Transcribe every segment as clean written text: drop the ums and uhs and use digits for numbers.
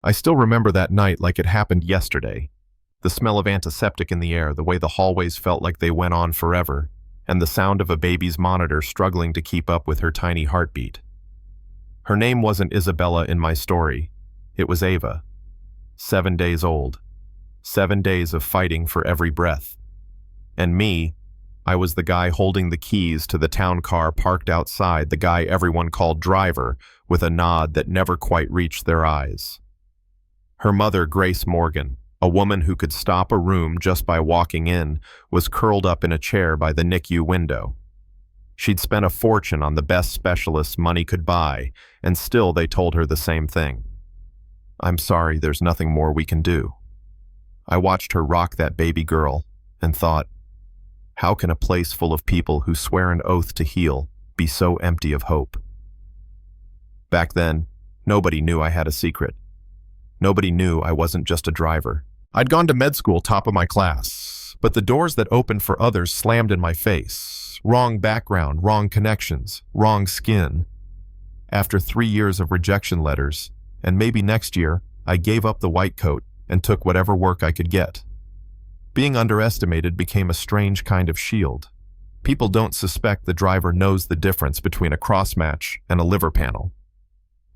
I still remember that night like it happened yesterday. The smell of antiseptic in the air, the way the hallways felt like they went on forever, and the sound of a baby's monitor struggling to keep up with her tiny heartbeat. Her name wasn't Isabella in my story. It was Ava. 7 days old. 7 days of fighting for every breath. And me, I was the guy holding the keys to the town car parked outside, the guy everyone called driver, with a nod that never quite reached their eyes. Her mother, Grace Morgan, a woman who could stop a room just by walking in, was curled up in a chair by the NICU window. She'd spent a fortune on the best specialists money could buy, and still they told her the same thing. "I'm sorry, there's nothing more we can do." I watched her rock that baby girl and thought, how can a place full of people who swear an oath to heal be so empty of hope? Back then, nobody knew I had a secret. Nobody knew I wasn't just a driver. I'd gone to med school top of my class, but the doors that opened for others slammed in my face. Wrong background, wrong connections, wrong skin. After 3 years of rejection letters, and maybe next year, I gave up the white coat and took whatever work I could get. Being underestimated became a strange kind of shield. People don't suspect the driver knows the difference between a crossmatch and a liver panel.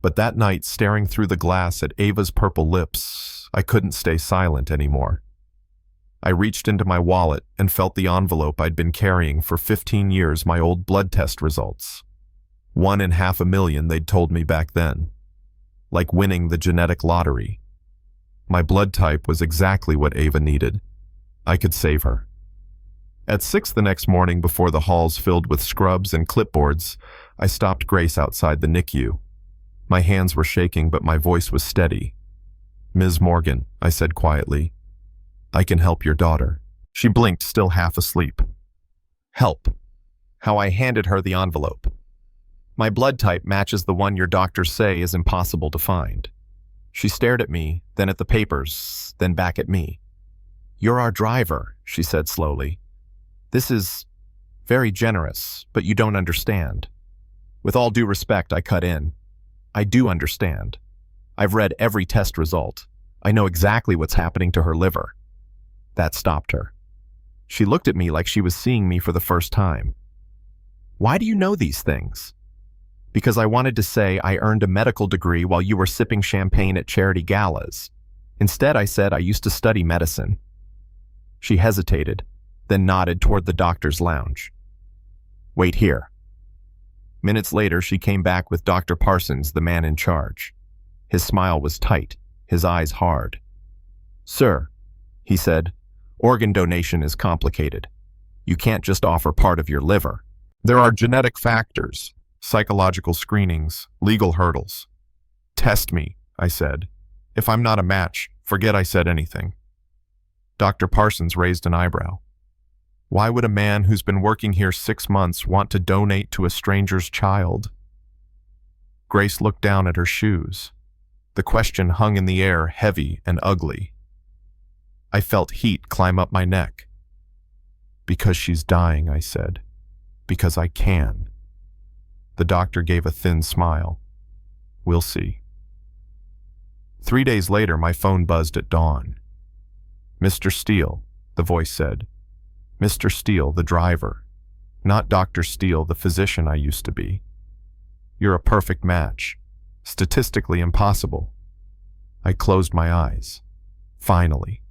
But that night, staring through the glass at Ava's purple lips, I couldn't stay silent anymore. I reached into my wallet and felt the envelope I'd been carrying for 15 years, my old blood test results. 1 in 500,000 they'd told me back then. Like winning the genetic lottery. My blood type was exactly what Ava needed. I could save her. At 6 the next morning, before the halls filled with scrubs and clipboards, I stopped Grace outside the NICU. My hands were shaking, but my voice was steady. "Ms. Morgan," I said quietly, "I can help your daughter." She blinked, still half asleep. "Help." How I handed her the envelope. "My blood type matches the one your doctors say is impossible to find." She stared at me, then at the papers, then back at me. "You're our driver," she said slowly. "This is very generous, but you don't understand." With all due respect, I cut in. "I do understand. I've read every test result. I know exactly what's happening to her liver." That stopped her. She looked at me like she was seeing me for the first time. "Why do you know these things?" "Because I wanted to say I earned a medical degree while you were sipping champagne at charity galas. Instead, I said I used to study medicine." She hesitated, then nodded toward the doctor's lounge. "Wait here." Minutes later, she came back with Dr. Parsons, the man in charge. His smile was tight, his eyes hard. "Sir," he said, "organ donation is complicated. You can't just offer part of your liver. There are genetic factors, psychological screenings, legal hurdles." "Test me," I said. "If I'm not a match, forget I said anything." Dr. Parsons raised an eyebrow. "Why would a man who's been working here 6 months want to donate to a stranger's child?" Grace looked down at her shoes. The question hung in the air, heavy and ugly. I felt heat climb up my neck. "Because she's dying," I said. "Because I can." The doctor gave a thin smile. "We'll see." 3 days later, my phone buzzed at dawn. "Mr. Steele," the voice said. "Mr. Steele, the driver. Not Dr. Steele, the physician I used to be. You're a perfect match. Statistically impossible." I closed my eyes. Finally.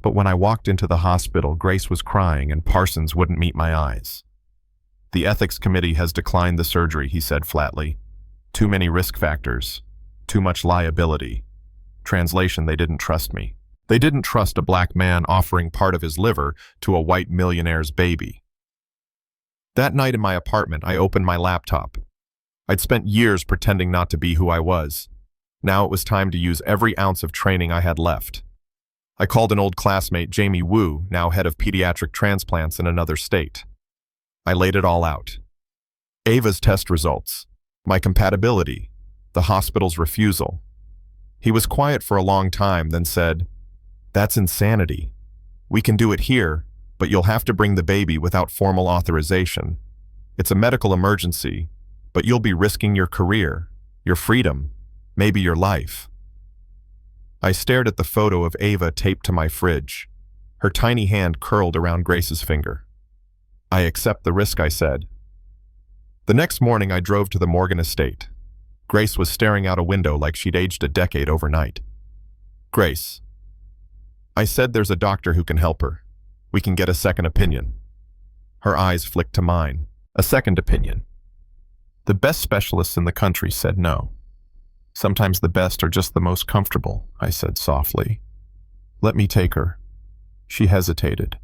But when I walked into the hospital, Grace was crying and Parsons wouldn't meet my eyes. "The ethics committee has declined the surgery," he said flatly. "Too many risk factors. Too much liability." Translation, they didn't trust me. They didn't trust a black man offering part of his liver to a white millionaire's baby. That night in my apartment, I opened my laptop. I'd spent years pretending not to be who I was. Now it was time to use every ounce of training I had left. I called an old classmate, Jamie Wu, now head of pediatric transplants in another state. I laid it all out. Ava's test results, my compatibility, the hospital's refusal. He was quiet for a long time, then said, "That's insanity. We can do it here, but you'll have to bring the baby without formal authorization. It's a medical emergency, but you'll be risking your career, your freedom, maybe your life." I stared at the photo of Ava taped to my fridge, her tiny hand curled around Grace's finger. I accept the risk, I said. The next morning I drove to the Morgan estate. Grace was staring out a window like she'd aged a decade overnight. Grace. I said there's a doctor who can help her. We can get a second opinion. Her eyes flicked to mine. A second opinion. The best specialists in the country said no. Sometimes the best are just the most comfortable, I said softly. Let me take her. She hesitated.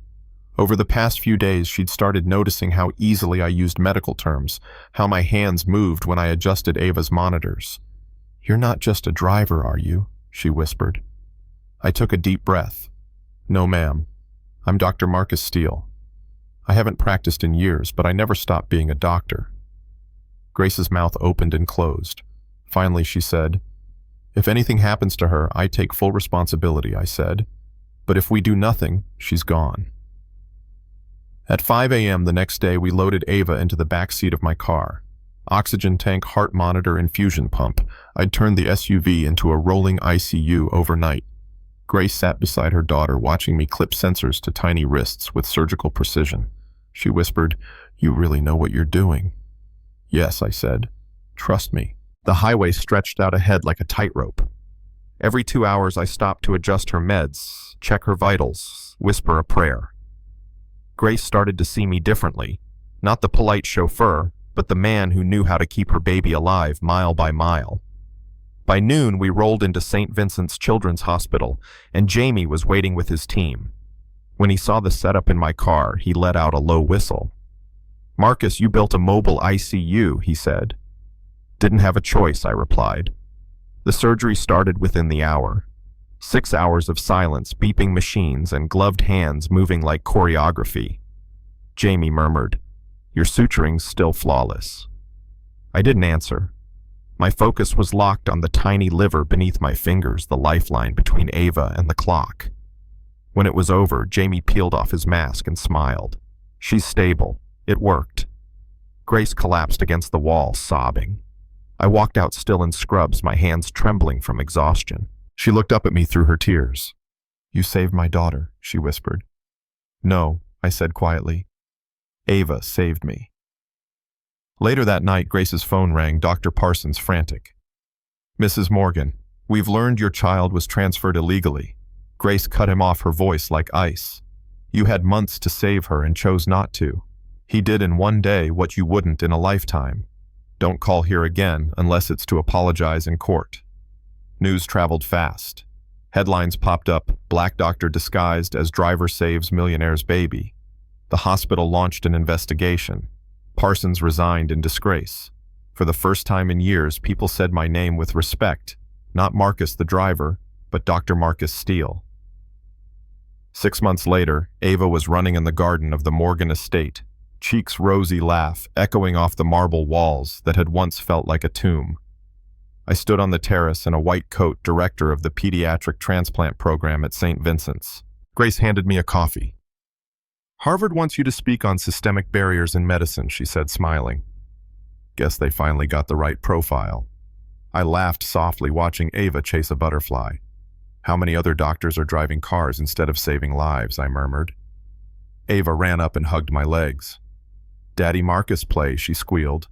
Over the past few days, she'd started noticing how easily I used medical terms, how my hands moved when I adjusted Ava's monitors. You're not just a driver, are you? She whispered. I took a deep breath. No, ma'am. I'm Dr. Marcus Steele. I haven't practiced in years, but I never stopped being a doctor. Grace's mouth opened and closed. Finally, she said, If anything happens to her, I take full responsibility, I said. But if we do nothing, she's gone. At 5 a.m. the next day, we loaded Ava into the back seat of my car. Oxygen tank, heart monitor, infusion pump. I'd turned the SUV into a rolling ICU overnight. Grace sat beside her daughter, watching me clip sensors to tiny wrists with surgical precision. She whispered, You really know what you're doing. Yes, I said. Trust me. The highway stretched out ahead like a tightrope. Every 2 hours I stopped to adjust her meds, check her vitals, whisper a prayer. Grace started to see me differently, not the polite chauffeur, but the man who knew how to keep her baby alive mile by mile. By noon, we rolled into St. Vincent's Children's Hospital, and Jamie was waiting with his team. When he saw the setup in my car, he let out a low whistle. Marcus, you built a mobile ICU, he said. Didn't have a choice, I replied. The surgery started within the hour. 6 hours of silence, beeping machines, and gloved hands moving like choreography. Jamie murmured, Your suturing's still flawless. I didn't answer. My focus was locked on the tiny liver beneath my fingers, the lifeline between Ava and the clock. When it was over, Jamie peeled off his mask and smiled. She's stable. It worked. Grace collapsed against the wall, sobbing. I walked out still in scrubs, my hands trembling from exhaustion. She looked up at me through her tears. You saved my daughter, she whispered. No, I said quietly. Ava saved me. Later that night, Grace's phone rang, Dr. Parsons frantic. Mrs. Morgan, we've learned your child was transferred illegally. Grace cut him off, her voice like ice. You had months to save her and chose not to. He did in one day what you wouldn't in a lifetime. Don't call here again unless it's to apologize in court. News traveled fast. Headlines popped up, Black doctor disguised as driver saves millionaire's baby. The hospital launched an investigation. Parsons resigned in disgrace. For the first time in years, people said my name with respect, not Marcus the driver, but Dr. Marcus Steele. 6 months later, Ava was running in the garden of the Morgan estate, cheeks rosy laugh echoing off the marble walls that had once felt like a tomb. I stood on the terrace in a white coat, director of the pediatric transplant program at St. Vincent's. Grace handed me a coffee. Harvard wants you to speak on systemic barriers in medicine, she said, smiling. Guess they finally got the right profile. I laughed softly, watching Ava chase a butterfly. How many other doctors are driving cars instead of saving lives, I murmured. Ava ran up and hugged my legs. Daddy Marcus play, she squealed.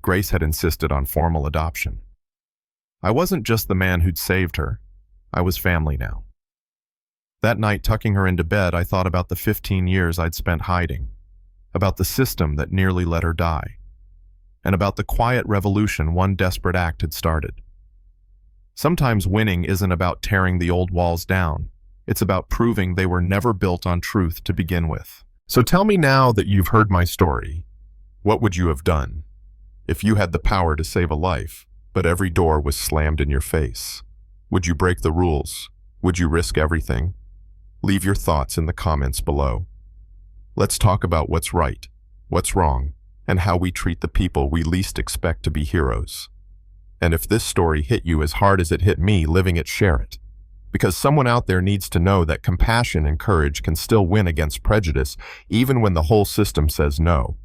Grace had insisted on formal adoption. I wasn't just the man who'd saved her. I was family now. That night, tucking her into bed, I thought about the 15 years I'd spent hiding, about the system that nearly let her die, and about the quiet revolution one desperate act had started. Sometimes winning isn't about tearing the old walls down. It's about proving they were never built on truth to begin with. So tell me now that you've heard my story, what would you have done if you had the power to save a life, but every door was slammed in your face? Would you break the rules? Would you risk everything? Leave your thoughts in the comments below. Let's talk about what's right, what's wrong, and how we treat the people we least expect to be heroes. And if this story hit you as hard as it hit me living it, share it. Because someone out there needs to know that compassion and courage can still win against prejudice, even when the whole system says no.